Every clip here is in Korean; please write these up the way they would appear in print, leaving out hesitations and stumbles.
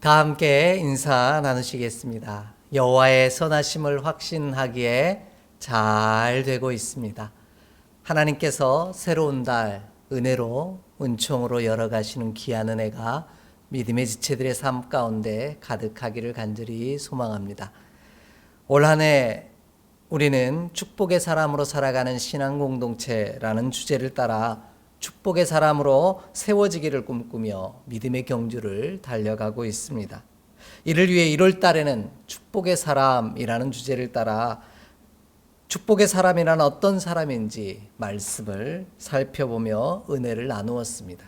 다 함께 인사 나누시겠습니다. 여호와의 선하심을 확신하기에 잘 되고 있습니다. 하나님께서 새로운 달 은혜로 은총으로 열어가시는 귀한 은혜가 믿음의 지체들의 삶 가운데 가득하기를 간절히 소망합니다. 올 한 해 우리는 축복의 사람으로 살아가는 신앙 공동체라는 주제를 따라 축복의 사람으로 세워지기를 꿈꾸며 믿음의 경주를 달려가고 있습니다. 이를 위해 1월 달에는 축복의 사람이라는 주제를 따라 축복의 사람이란 어떤 사람인지 말씀을 살펴보며 은혜를 나누었습니다.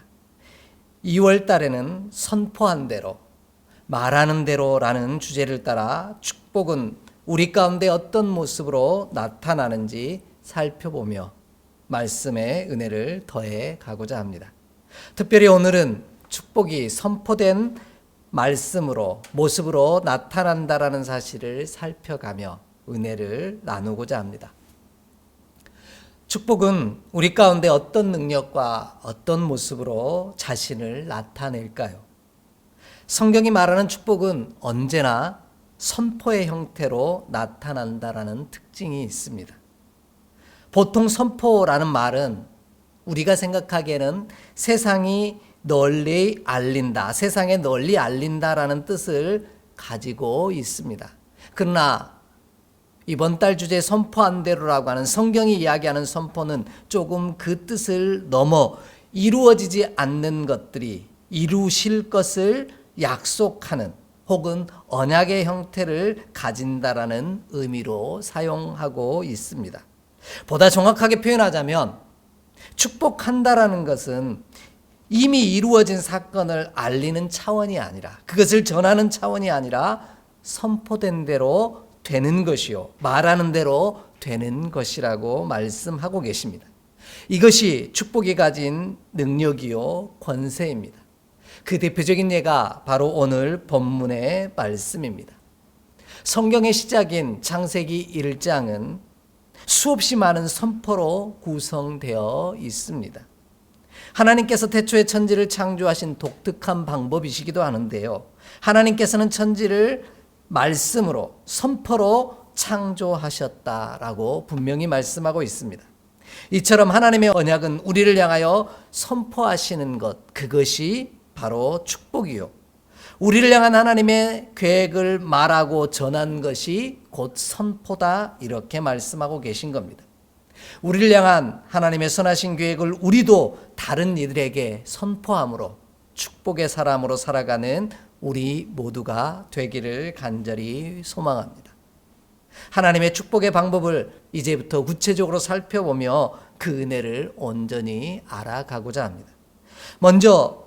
2월 달에는 선포한 대로, 말하는 대로라는 주제를 따라 축복은 우리 가운데 어떤 모습으로 나타나는지 살펴보며 말씀의 은혜를 더해 가고자 합니다. 특별히 오늘은 축복이 선포된 말씀으로, 모습으로 나타난다라는 사실을 살펴가며 은혜를 나누고자 합니다. 축복은 우리 가운데 어떤 능력과 어떤 모습으로 자신을 나타낼까요? 성경이 말하는 축복은 언제나 선포의 형태로 나타난다라는 특징이 있습니다. 보통 선포라는 말은 우리가 생각하기에는 세상이 널리 알린다, 세상에 널리 알린다라는 뜻을 가지고 있습니다. 그러나 이번 달 주제 선포한 대로라고 하는 성경이 이야기하는 선포는 조금 그 뜻을 넘어 이루어지지 않는 것들이 이루실 것을 약속하는 혹은 언약의 형태를 가진다라는 의미로 사용하고 있습니다. 보다 정확하게 표현하자면 축복한다라는 것은 이미 이루어진 사건을 알리는 차원이 아니라, 그것을 전하는 차원이 아니라 선포된 대로 되는 것이요, 말하는 대로 되는 것이라고 말씀하고 계십니다. 이것이 축복이 가진 능력이요 권세입니다. 그 대표적인 예가 바로 오늘 본문의 말씀입니다. 성경의 시작인 창세기 1장은 수없이 많은 선포로 구성되어 있습니다. 하나님께서 태초에 천지를 창조하신 독특한 방법이시기도 하는데요. 하나님께서는 천지를 말씀으로, 선포로 창조하셨다라고 분명히 말씀하고 있습니다. 이처럼 하나님의 언약은 우리를 향하여 선포하시는 것, 그것이 바로 축복이요, 우리를 향한 하나님의 계획을 말하고 전한 것이 곧 선포다, 이렇게 말씀하고 계신 겁니다. 우리를 향한 하나님의 선하신 계획을 우리도 다른 이들에게 선포함으로 축복의 사람으로 살아가는 우리 모두가 되기를 간절히 소망합니다. 하나님의 축복의 방법을 이제부터 구체적으로 살펴보며 그 은혜를 온전히 알아가고자 합니다. 먼저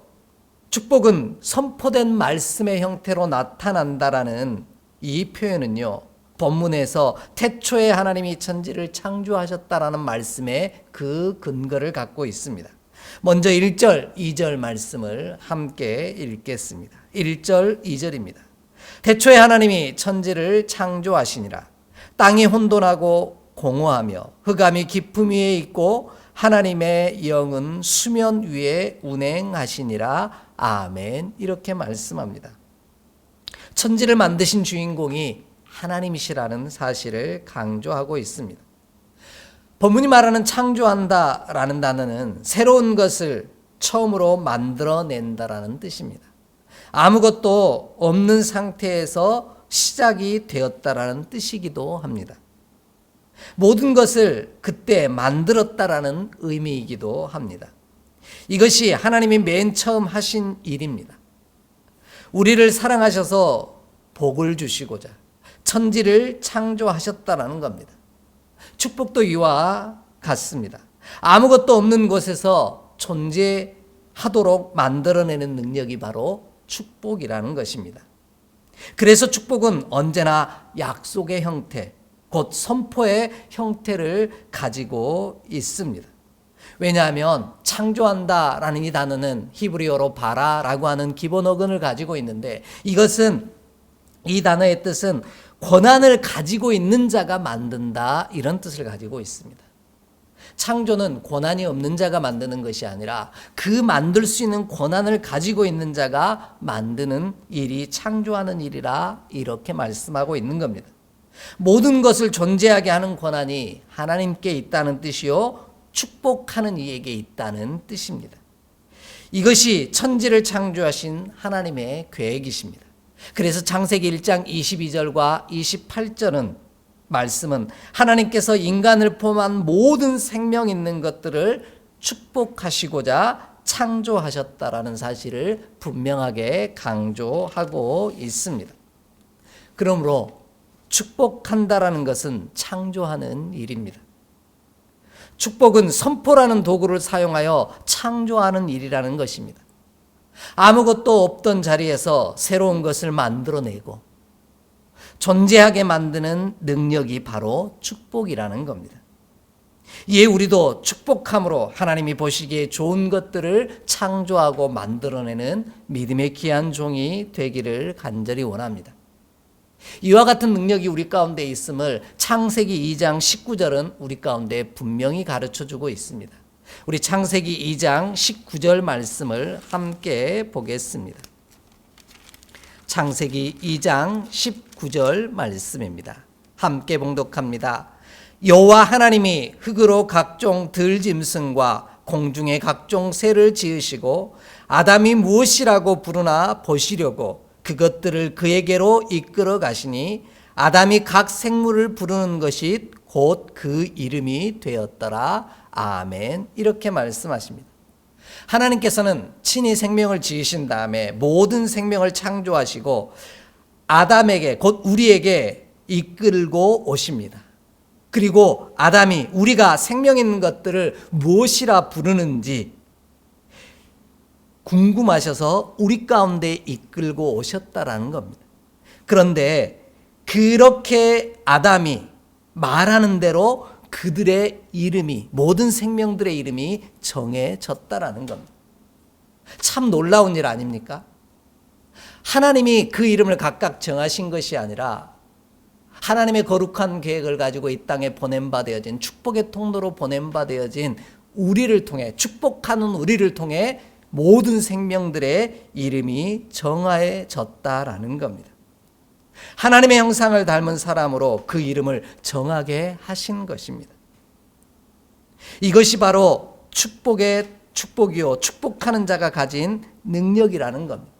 축복은 선포된 말씀의 형태로 나타난다라는 이 표현은요, 본문에서 태초에 하나님이 천지를 창조하셨다라는 말씀의 그 근거를 갖고 있습니다. 먼저 1절, 2절 말씀을 함께 읽겠습니다. 1절, 2절입니다. 태초에 하나님이 천지를 창조하시니라. 땅이 혼돈하고 공허하며 흑암이 깊음 위에 있고 하나님의 영은 수면 위에 운행하시니라. 아멘. 이렇게 말씀합니다. 천지를 만드신 주인공이 하나님이시라는 사실을 강조하고 있습니다. 본문이 말하는 창조한다라는 단어는 새로운 것을 처음으로 만들어낸다라는 뜻입니다. 아무것도 없는 상태에서 시작이 되었다라는 뜻이기도 합니다. 모든 것을 그때 만들었다라는 의미이기도 합니다. 이것이 하나님이 맨 처음 하신 일입니다. 우리를 사랑하셔서 복을 주시고자 천지를 창조하셨다라는 겁니다. 축복도 이와 같습니다. 아무것도 없는 곳에서 존재하도록 만들어내는 능력이 바로 축복이라는 것입니다. 그래서 축복은 언제나 약속의 형태, 곧 선포의 형태를 가지고 있습니다. 왜냐하면 창조한다라는 이 단어는 히브리어로 바라라고 하는 기본 어근을 가지고 있는데, 이것은, 이 단어의 뜻은 권한을 가지고 있는 자가 만든다, 이런 뜻을 가지고 있습니다. 창조는 권한이 없는 자가 만드는 것이 아니라 그 만들 수 있는 권한을 가지고 있는 자가 만드는 일이 창조하는 일이라 이렇게 말씀하고 있는 겁니다. 모든 것을 존재하게 하는 권한이 하나님께 있다는 뜻이요, 축복하는 이에게 있다는 뜻입니다. 이것이 천지를 창조하신 하나님의 계획이십니다. 그래서 창세기 1장 22절과 28절은 말씀은 하나님께서 인간을 포함한 모든 생명 있는 것들을 축복하시고자 창조하셨다라는 사실을 분명하게 강조하고 있습니다. 그러므로 축복한다라는 것은 창조하는 일입니다. 축복은 선포라는 도구를 사용하여 창조하는 일이라는 것입니다. 아무것도 없던 자리에서 새로운 것을 만들어내고 존재하게 만드는 능력이 바로 축복이라는 겁니다. 이에 우리도 축복함으로 하나님이 보시기에 좋은 것들을 창조하고 만들어내는 믿음의 귀한 종이 되기를 간절히 원합니다. 이와 같은 능력이 우리 가운데 있음을 창세기 2장 19절은 우리 가운데 분명히 가르쳐주고 있습니다. 우리 창세기 2장 19절 말씀을 함께 보겠습니다. 창세기 2장 19절 말씀입니다. 함께 봉독합니다. 여호와 하나님이 흙으로 각종 들짐승과 공중의 각종 새를 지으시고 아담이 무엇이라고 부르나 보시려고 그것들을 그에게로 이끌어 가시니 아담이 각 생물을 부르는 것이 곧 그 이름이 되었더라. 아멘. 이렇게 말씀하십니다. 하나님께서는 친히 생명을 지으신 다음에 모든 생명을 창조하시고 아담에게 곧 우리에게 이끌고 오십니다. 그리고 아담이 우리가 생명 있는 것들을 무엇이라 부르는지 궁금하셔서 우리 가운데 이끌고 오셨다라는 겁니다. 그런데 그렇게 아담이 말하는 대로 그들의 이름이, 모든 생명들의 이름이 정해졌다라는 겁니다. 참 놀라운 일 아닙니까? 하나님이 그 이름을 각각 정하신 것이 아니라 하나님의 거룩한 계획을 가지고 이 땅에 보낸 바 되어진, 축복의 통로로 보낸 바 되어진 우리를 통해, 축복하는 우리를 통해 모든 생명들의 이름이 정해졌다라는 겁니다. 하나님의 형상을 닮은 사람으로 그 이름을 정하게 하신 것입니다. 이것이 바로 축복이요, 축복하는 자가 가진 능력이라는 겁니다.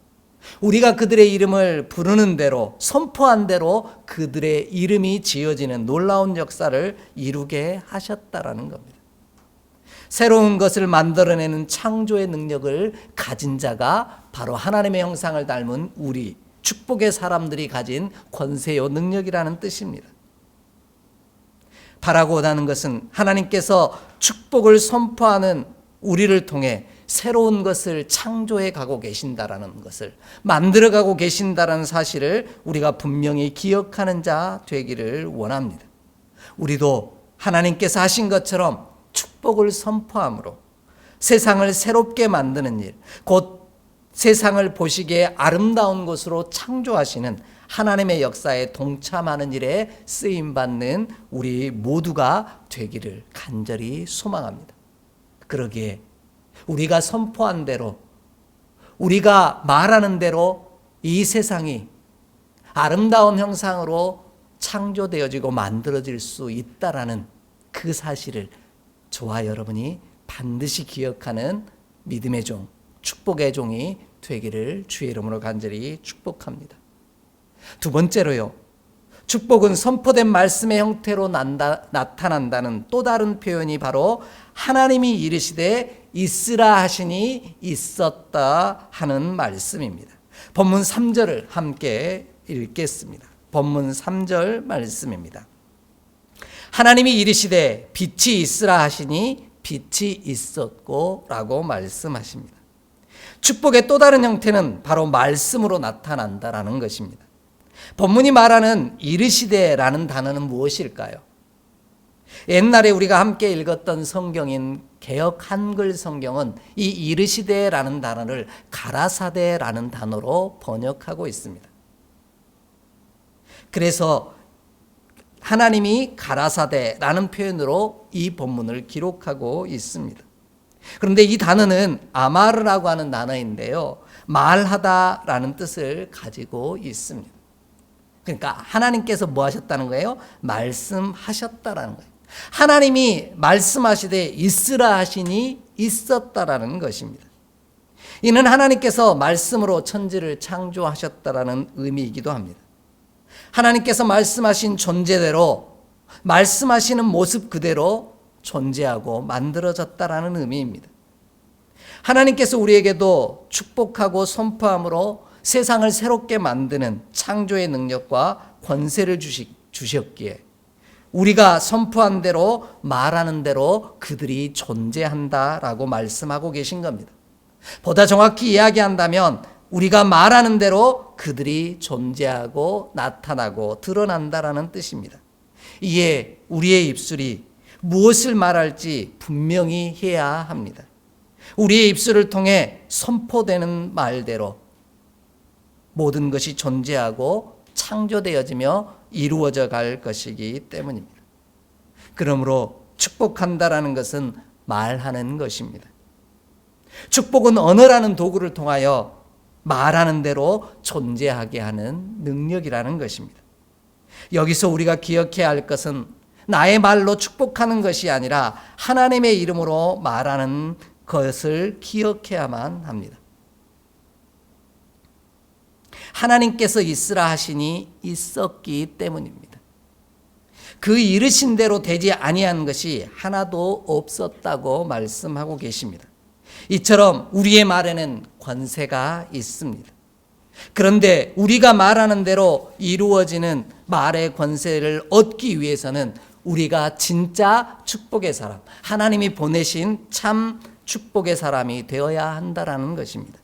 우리가 그들의 이름을 부르는 대로, 선포한 대로 그들의 이름이 지어지는 놀라운 역사를 이루게 하셨다라는 겁니다. 새로운 것을 만들어내는 창조의 능력을 가진 자가 바로 하나님의 형상을 닮은 우리, 축복의 사람들이 가진 권세요 능력이라는 뜻입니다. 바라고 원하는 것은 하나님께서 축복을 선포하는 우리를 통해 새로운 것을 창조해 가고 계신다라는 것을, 만들어 가고 계신다라는 사실을 우리가 분명히 기억하는 자 되기를 원합니다. 우리도 하나님께서 하신 것처럼 축복을 선포함으로 세상을 새롭게 만드는 일, 곧 세상을 보시기에 아름다운 것으로 창조하시는 하나님의 역사에 동참하는 일에 쓰임받는 우리 모두가 되기를 간절히 소망합니다. 그러기에 우리가 선포한 대로, 우리가 말하는 대로 이 세상이 아름다운 형상으로 창조되어지고 만들어질 수 있다라는 그 사실을 저와 여러분이 반드시 기억하는 믿음의 종, 축복의 종이 되기를 주의 이름으로 간절히 축복합니다. 두 번째로요, 축복은 선포된 말씀의 형태로 나타난다는 또 다른 표현이 바로 하나님이 이르시되 있으라 하시니 있었다 하는 말씀입니다. 본문 3절을 함께 읽겠습니다. 본문 3절 말씀입니다. 하나님이 이르시되 빛이 있으라 하시니 빛이 있었고 라고 말씀하십니다. 축복의 또 다른 형태는 바로 말씀으로 나타난다라는 것입니다. 본문이 말하는 이르시되라는 단어는 무엇일까요? 옛날에 우리가 함께 읽었던 성경인 개역 한글 성경은 이 이르시되라는 단어를 가라사대라는 단어로 번역하고 있습니다. 그래서 하나님이 가라사대라는 표현으로 이 본문을 기록하고 있습니다. 그런데 이 단어는 아마르라고 하는 단어인데요, 말하다라는 뜻을 가지고 있습니다. 그러니까 하나님께서 뭐 하셨다는 거예요? 말씀하셨다라는 거예요. 하나님이 말씀하시되 있으라 하시니 있었다라는 것입니다. 이는 하나님께서 말씀으로 천지를 창조하셨다라는 의미이기도 합니다. 하나님께서 말씀하신 존재대로, 말씀하시는 모습 그대로 존재하고 만들어졌다라는 의미입니다. 하나님께서 우리에게도 축복하고 선포함으로 세상을 새롭게 만드는 창조의 능력과 권세를 주셨기에 우리가 선포한 대로, 말하는 대로 그들이 존재한다라고 말씀하고 계신 겁니다. 보다 정확히 이야기한다면 우리가 말하는 대로 그들이 존재하고 나타나고 드러난다라는 뜻입니다. 이에 우리의 입술이 무엇을 말할지 분명히 해야 합니다. 우리의 입술을 통해 선포되는 말대로 모든 것이 존재하고 창조되어지며 이루어져 갈 것이기 때문입니다. 그러므로 축복한다라는 것은 말하는 것입니다. 축복은 언어라는 도구를 통하여 말하는 대로 존재하게 하는 능력이라는 것입니다. 여기서 우리가 기억해야 할 것은 나의 말로 축복하는 것이 아니라 하나님의 이름으로 말하는 것을 기억해야만 합니다. 하나님께서 있으라 하시니 있었기 때문입니다. 그 이르신 대로 되지 아니한 것이 하나도 없었다고 말씀하고 계십니다. 이처럼 우리의 말에는 권세가 있습니다. 그런데 우리가 말하는 대로 이루어지는 말의 권세를 얻기 위해서는 우리가 진짜 축복의 사람, 하나님이 보내신 참 축복의 사람이 되어야 한다라는 것입니다.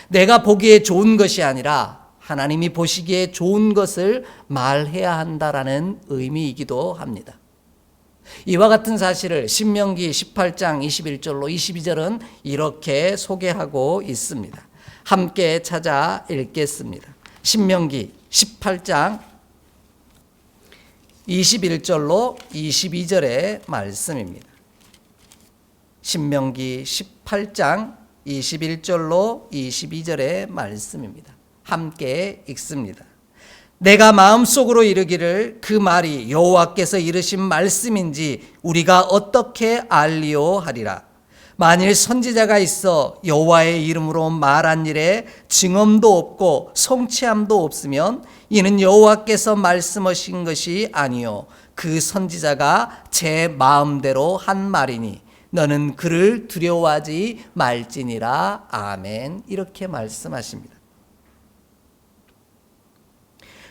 내가 보기에 좋은 것이 아니라 하나님이 보시기에 좋은 것을 말해야 한다라는 의미이기도 합니다. 이와 같은 사실을 신명기 18장 21절로 22절은 이렇게 소개하고 있습니다. 함께 찾아 읽겠습니다. 신명기 18장 21절로 22절의 말씀입니다. 신명기 18장 21절로 22절의 말씀입니다. 함께 읽습니다. 내가 마음속으로 이르기를 그 말이 여호와께서 이르신 말씀인지 우리가 어떻게 알리오 하리라. 만일 선지자가 있어 여호와의 이름으로 말한 일에 증언도 없고 성취함도 없으면 이는 여호와께서 말씀하신 것이 아니요 그 선지자가 제 마음대로 한 말이니 너는 그를 두려워하지 말지니라. 아멘. 이렇게 말씀하십니다.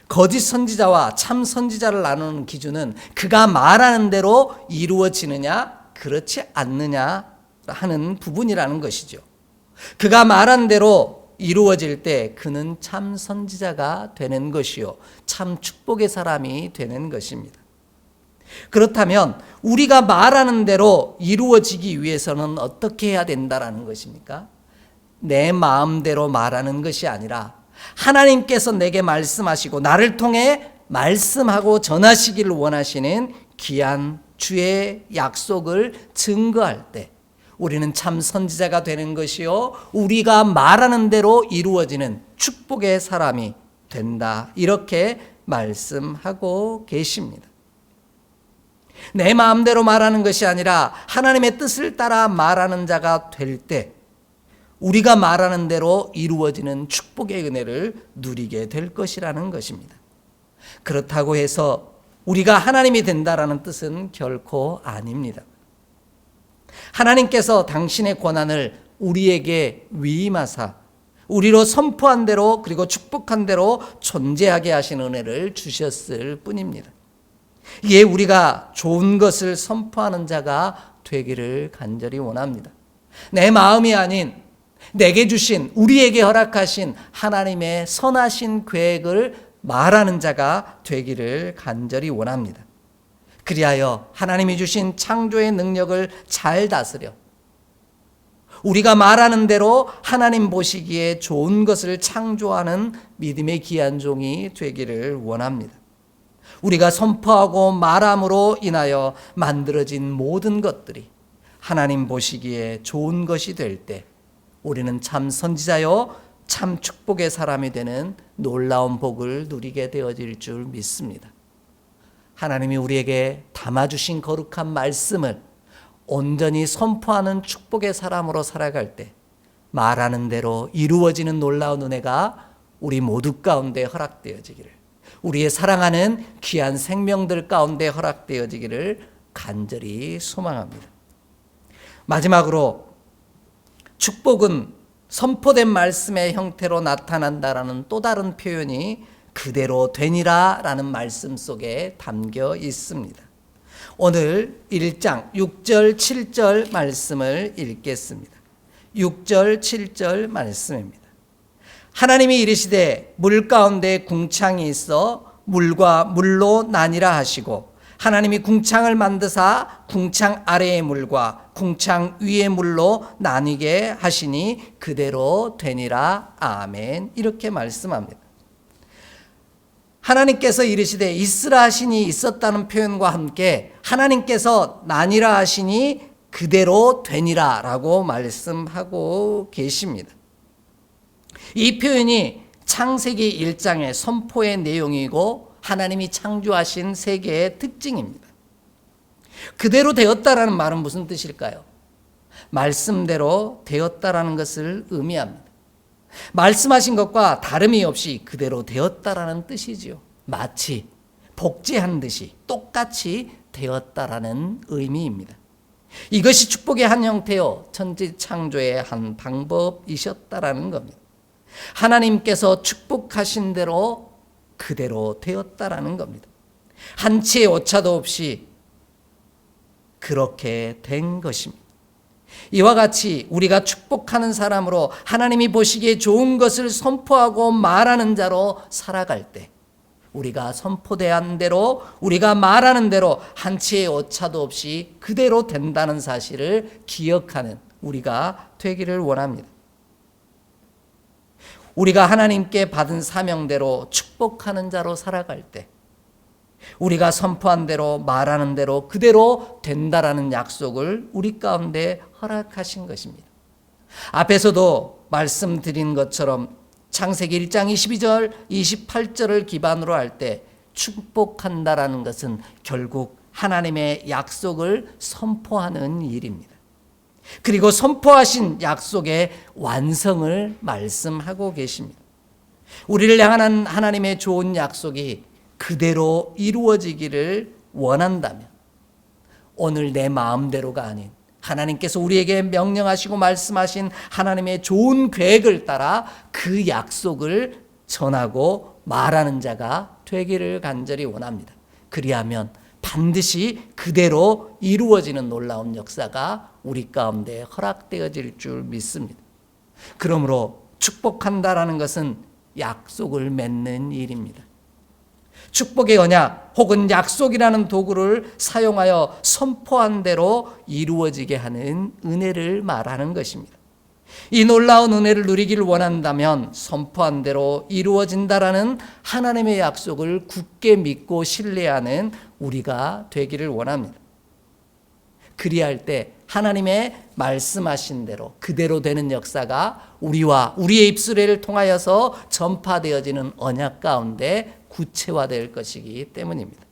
거짓 선지자와 참 선지자를 나누는 기준은 그가 말하는 대로 이루어지느냐 그렇지 않느냐 하는 부분이라는 것이죠. 그가 말한 대로 이루어질 때 그는 참 선지자가 되는 것이요 참 축복의 사람이 되는 것입니다. 그렇다면 우리가 말하는 대로 이루어지기 위해서는 어떻게 해야 된다라는 것입니까? 내 마음대로 말하는 것이 아니라 하나님께서 내게 말씀하시고 나를 통해 말씀하고 전하시기를 원하시는 귀한 주의 약속을 증거할 때 우리는 참 선지자가 되는 것이요 우리가 말하는 대로 이루어지는 축복의 사람이 된다. 이렇게 말씀하고 계십니다. 내 마음대로 말하는 것이 아니라 하나님의 뜻을 따라 말하는 자가 될 때 우리가 말하는 대로 이루어지는 축복의 은혜를 누리게 될 것이라는 것입니다. 그렇다고 해서 우리가 하나님이 된다라는 뜻은 결코 아닙니다. 하나님께서 당신의 권한을 우리에게 위임하사 우리로 선포한 대로 그리고 축복한 대로 존재하게 하신 은혜를 주셨을 뿐입니다. 이에 우리가 좋은 것을 선포하는 자가 되기를 간절히 원합니다. 내 마음이 아닌 내게 주신 우리에게 허락하신 하나님의 선하신 계획을 말하는 자가 되기를 간절히 원합니다. 그리하여 하나님이 주신 창조의 능력을 잘 다스려 우리가 말하는 대로 하나님 보시기에 좋은 것을 창조하는 믿음의 귀한 종이 되기를 원합니다. 우리가 선포하고 말함으로 인하여 만들어진 모든 것들이 하나님 보시기에 좋은 것이 될 때 우리는 참 선지자요 참 축복의 사람이 되는 놀라운 복을 누리게 되어질 줄 믿습니다. 하나님이 우리에게 담아주신 거룩한 말씀을 온전히 선포하는 축복의 사람으로 살아갈 때 말하는 대로 이루어지는 놀라운 은혜가 우리 모두 가운데 허락되어지기를, 우리의 사랑하는 귀한 생명들 가운데 허락되어지기를 간절히 소망합니다. 마지막으로 축복은 선포된 말씀의 형태로 나타난다라는 또 다른 표현이 그대로 되니라 라는 말씀 속에 담겨 있습니다. 오늘 1장 6절 7절 말씀을 읽겠습니다. 6절 7절 말씀입니다. 하나님이 이르시되 물 가운데 궁창이 있어 물과 물로 나뉘라 하시고 하나님이 궁창을 만드사 궁창 아래의 물과 궁창 위의 물로 나뉘게 하시니 그대로 되니라. 아멘. 이렇게 말씀합니다. 하나님께서 이르시되 있으라 하시니 있었다는 표현과 함께 하나님께서 나뉘라 하시니 그대로 되니라 라고 말씀하고 계십니다. 이 표현이 창세기 1장의 선포의 내용이고 하나님이 창조하신 세계의 특징입니다. 그대로 되었다라는 말은 무슨 뜻일까요? 말씀대로 되었다라는 것을 의미합니다. 말씀하신 것과 다름이 없이 그대로 되었다라는 뜻이지요. 마치 복제한 듯이 똑같이 되었다라는 의미입니다. 이것이 축복의 한 형태요 천지 창조의 한 방법이셨다라는 겁니다. 하나님께서 축복하신 대로 그대로 되었다라는 겁니다. 한치의 오차도 없이 그렇게 된 것입니다. 이와 같이 우리가 축복하는 사람으로 하나님이 보시기에 좋은 것을 선포하고 말하는 자로 살아갈 때 우리가 선포대한 대로 우리가 말하는 대로 한치의 오차도 없이 그대로 된다는 사실을 기억하는 우리가 되기를 원합니다. 우리가 하나님께 받은 사명대로 축복하는 자로 살아갈 때 우리가 선포한 대로 말하는 대로 그대로 된다라는 약속을 우리 가운데 허락하신 것입니다. 앞에서도 말씀드린 것처럼 창세기 1장 22절 28절을 기반으로 할 때 축복한다라는 것은 결국 하나님의 약속을 선포하는 일입니다. 그리고 선포하신 약속의 완성을 말씀하고 계십니다. 우리를 향한 하나님의 좋은 약속이 그대로 이루어지기를 원한다면 오늘 내 마음대로가 아닌 하나님께서 우리에게 명령하시고 말씀하신 하나님의 좋은 계획을 따라 그 약속을 전하고 말하는 자가 되기를 간절히 원합니다. 그리하면 반드시 그대로 이루어지는 놀라운 역사가 우리 가운데 허락되어질 줄 믿습니다. 그러므로 축복한다라는 것은 약속을 맺는 일입니다. 축복의 언약 혹은 약속이라는 도구를 사용하여 선포한 대로 이루어지게 하는 은혜를 말하는 것입니다. 이 놀라운 은혜를 누리기를 원한다면 선포한 대로 이루어진다라는 하나님의 약속을 굳게 믿고 신뢰하는 우리가 되기를 원합니다. 그리할 때 하나님의 말씀하신 대로 그대로 되는 역사가 우리와 우리의 입술을 통하여서 전파되어지는 언약 가운데 구체화될 것이기 때문입니다.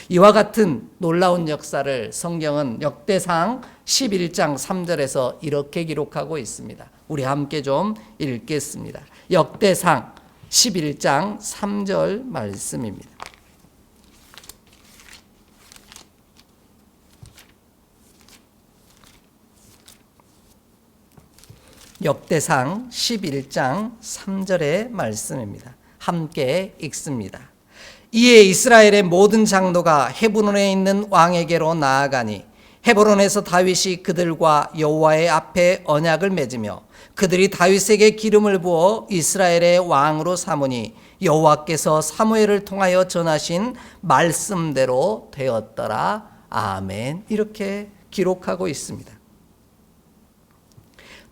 이와 같은 놀라운 역사를 성경은 역대상 11장 3절에서 이렇게 기록하고 있습니다. 우리 함께 좀 읽겠습니다. 역대상 11장 3절 말씀입니다. 역대상 11장 3절의 말씀입니다. 함께 읽습니다. 이에 이스라엘의 모든 장로가 헤브론에 있는 왕에게로 나아가니 헤브론에서 다윗이 그들과 여호와의 앞에 언약을 맺으며 그들이 다윗에게 기름을 부어 이스라엘의 왕으로 삼으니 여호와께서 사무엘을 통하여 전하신 말씀대로 되었더라. 아멘. 이렇게 기록하고 있습니다.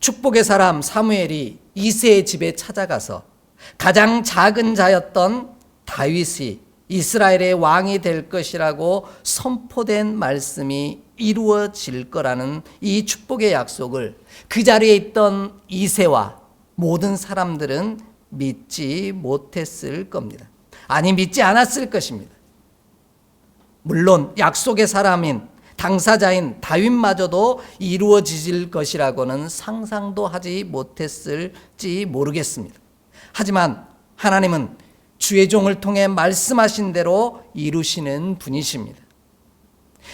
축복의 사람 사무엘이 이새의 집에 찾아가서 가장 작은 자였던 다윗이 이스라엘의 왕이 될 것이라고 선포된 말씀이 이루어질 거라는 이 축복의 약속을 그 자리에 있던 이새와 모든 사람들은 믿지 못했을 겁니다. 아니, 믿지 않았을 것입니다. 물론 약속의 사람인 당사자인 다윗마저도 이루어질 것이라고는 상상도 하지 못했을지 모르겠습니다. 하지만 하나님은 주의 종을 통해 말씀하신 대로 이루시는 분이십니다.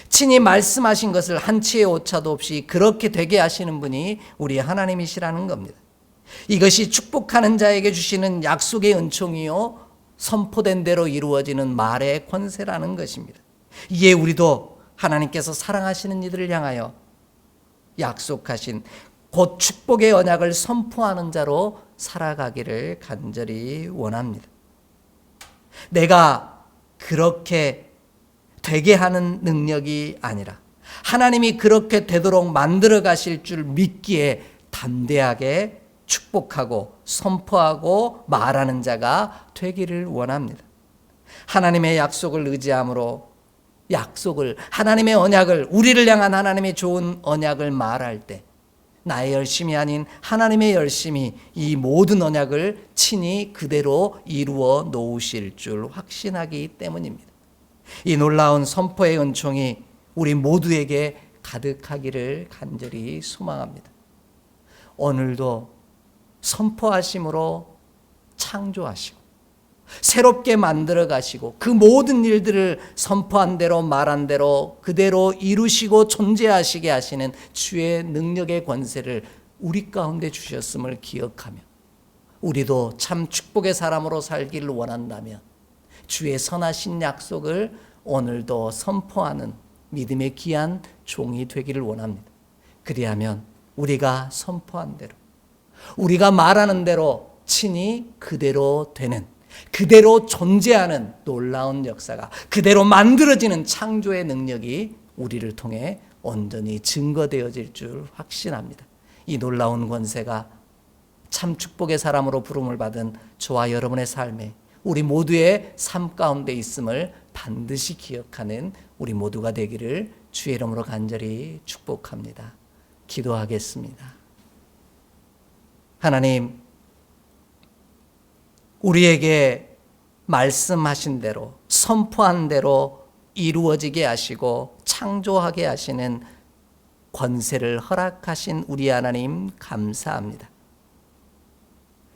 친히 말씀하신 것을 한치의 오차도 없이 그렇게 되게 하시는 분이 우리 하나님이시라는 겁니다. 이것이 축복하는 자에게 주시는 약속의 은총이요 선포된 대로 이루어지는 말의 권세라는 것입니다. 이에 우리도 하나님께서 사랑하시는 이들을 향하여 약속하신 곧 축복의 언약을 선포하는 자로 살아가기를 간절히 원합니다. 내가 그렇게 되게 하는 능력이 아니라 하나님이 그렇게 되도록 만들어 가실 줄 믿기에 담대하게 축복하고 선포하고 말하는 자가 되기를 원합니다. 하나님의 약속을 의지함으로 하나님의 언약을, 우리를 향한 하나님의 좋은 언약을 말할 때 나의 열심이 아닌 하나님의 열심이 이 모든 언약을 친히 그대로 이루어 놓으실 줄 확신하기 때문입니다. 이 놀라운 선포의 은총이 우리 모두에게 가득하기를 간절히 소망합니다. 오늘도 선포하심으로 창조하시고 새롭게 만들어 가시고 그 모든 일들을 선포한 대로 말한 대로 그대로 이루시고 존재하시게 하시는 주의 능력의 권세를 우리 가운데 주셨음을 기억하며 우리도 참 축복의 사람으로 살기를 원한다면 주의 선하신 약속을 오늘도 선포하는 믿음의 귀한 종이 되기를 원합니다. 그리하면 우리가 선포한 대로 우리가 말하는 대로 친히 그대로 되는, 그대로 존재하는 놀라운 역사가, 그대로 만들어지는 창조의 능력이 우리를 통해 온전히 증거되어질 줄 확신합니다. 이 놀라운 권세가 참 축복의 사람으로 부름을 받은 저와 여러분의 삶에 우리 모두의 삶 가운데 있음을 반드시 기억하는 우리 모두가 되기를 주의 이름으로 간절히 축복합니다. 기도하겠습니다. 하나님, 우리에게 말씀하신 대로 선포한 대로 이루어지게 하시고 창조하게 하시는 권세를 허락하신 우리 하나님 감사합니다.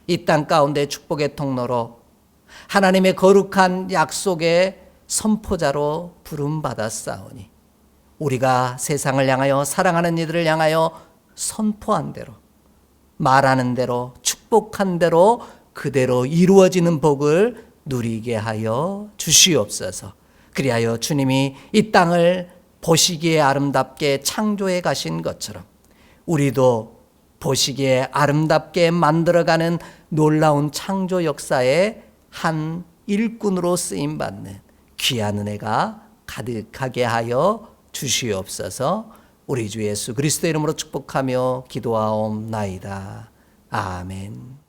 이 땅 가운데 축복의 통로로 하나님의 거룩한 약속의 선포자로 부름받았사오니 우리가 세상을 향하여 사랑하는 이들을 향하여 선포한 대로 말하는 대로 축복한 대로 그대로 이루어지는 복을 누리게 하여 주시옵소서. 그리하여 주님이 이 땅을 보시기에 아름답게 창조해 가신 것처럼 우리도 보시기에 아름답게 만들어가는 놀라운 창조 역사의 한 일꾼으로 쓰임받는 귀한 은혜가 가득하게 하여 주시옵소서. 우리 주 예수 그리스도 이름으로 축복하며 기도하옵나이다. 아멘.